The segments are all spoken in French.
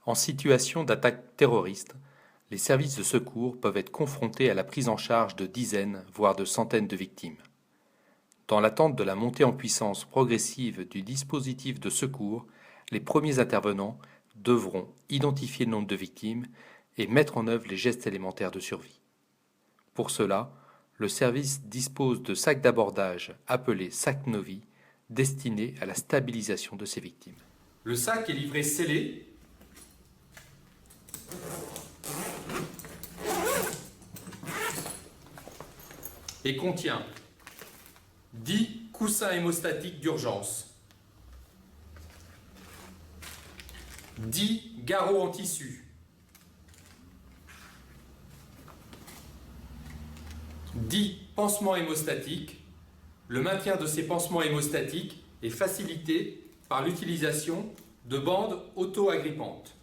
En situation d'attaque terroriste, les services de secours peuvent être confrontés à la prise en charge de dizaines, voire de centaines de victimes. Dans l'attente de la montée en puissance progressive du dispositif de secours, les premiers intervenants devront identifier le nombre de victimes et mettre en œuvre les gestes élémentaires de survie. Pour cela, le service dispose de sacs d'abordage appelés sacs Novi, destinés à la stabilisation de ces victimes. Le sac est livré scellé et contient 10 coussins hémostatiques d'urgence, 10 garrots en tissu, 10 pansements hémostatiques. Le maintien de ces pansements hémostatiques est facilité par l'utilisation de bandes auto-agrippantes.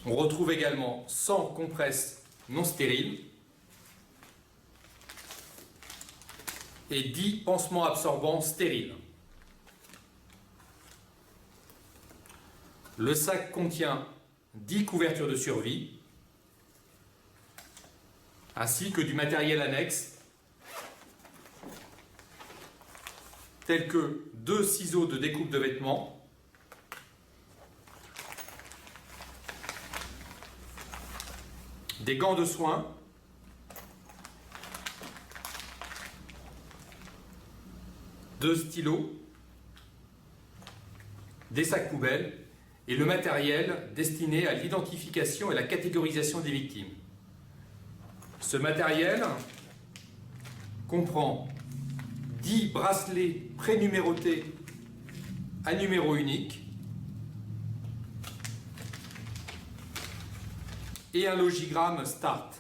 On retrouve également 100 compresses non stériles et 10 pansements absorbants stériles. Le sac contient 10 couvertures de survie ainsi que du matériel annexe tel que 2 ciseaux de découpe de vêtements, des gants de soins, deux stylos, des sacs poubelles et le matériel destiné à l'identification et la catégorisation des victimes. Ce matériel comprend 10 bracelets prénumérotés à numéro unique et un logigramme START.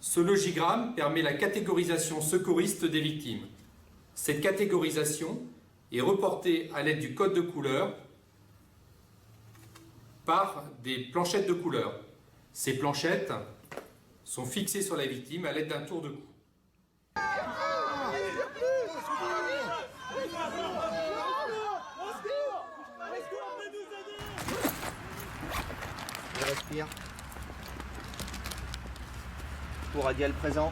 Ce logigramme permet la catégorisation secouriste des victimes. Cette catégorisation est reportée à l'aide du code de couleur par des planchettes de couleur. Ces planchettes sont fixées sur la victime à l'aide d'un tour de cou. Je respire. Tour radial présent.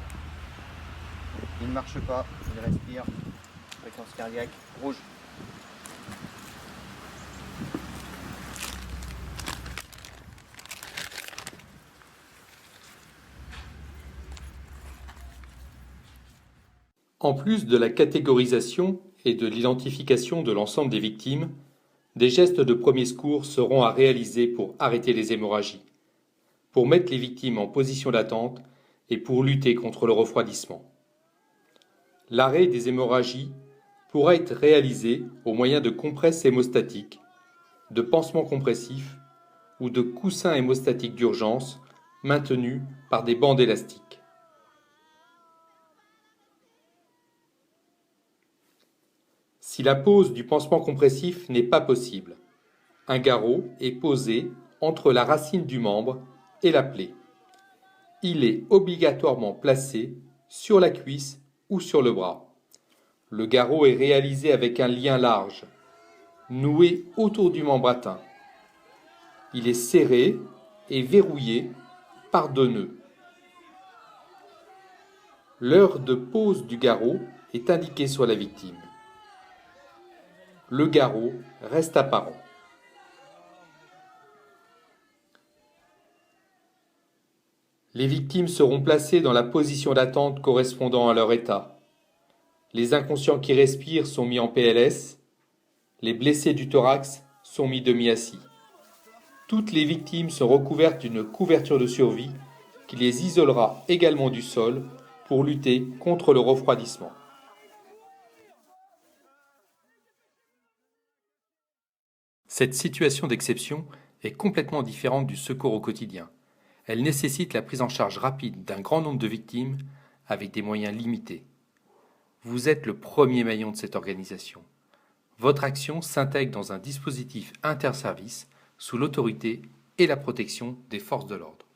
Il ne marche pas, il respire. Fréquence cardiaque rouge. En plus de la catégorisation et de l'identification de l'ensemble des victimes, des gestes de premier secours seront à réaliser pour arrêter les hémorragies, pour mettre les victimes en position d'attente et pour lutter contre le refroidissement. L'arrêt des hémorragies pourra être réalisé au moyen de compresses hémostatiques, de pansements compressifs ou de coussins hémostatiques d'urgence maintenus par des bandes élastiques. Si la pose du pansement compressif n'est pas possible, un garrot est posé entre la racine du membre et la plaie. Il est obligatoirement placé sur la cuisse ou sur le bras. Le garrot est réalisé avec un lien large, noué autour du membre atteint. Il est serré et verrouillé par 2 nœuds. L'heure de pose du garrot est indiquée sur la victime. Le garrot reste apparent. Les victimes seront placées dans la position d'attente correspondant à leur état. Les inconscients qui respirent sont mis en PLS. Les blessés du thorax sont mis demi-assis. Toutes les victimes sont recouvertes d'une couverture de survie qui les isolera également du sol pour lutter contre le refroidissement. Cette situation d'exception est complètement différente du secours au quotidien. Elle nécessite la prise en charge rapide d'un grand nombre de victimes avec des moyens limités. Vous êtes le premier maillon de cette organisation. Votre action s'intègre dans un dispositif interservices sous l'autorité et la protection des forces de l'ordre.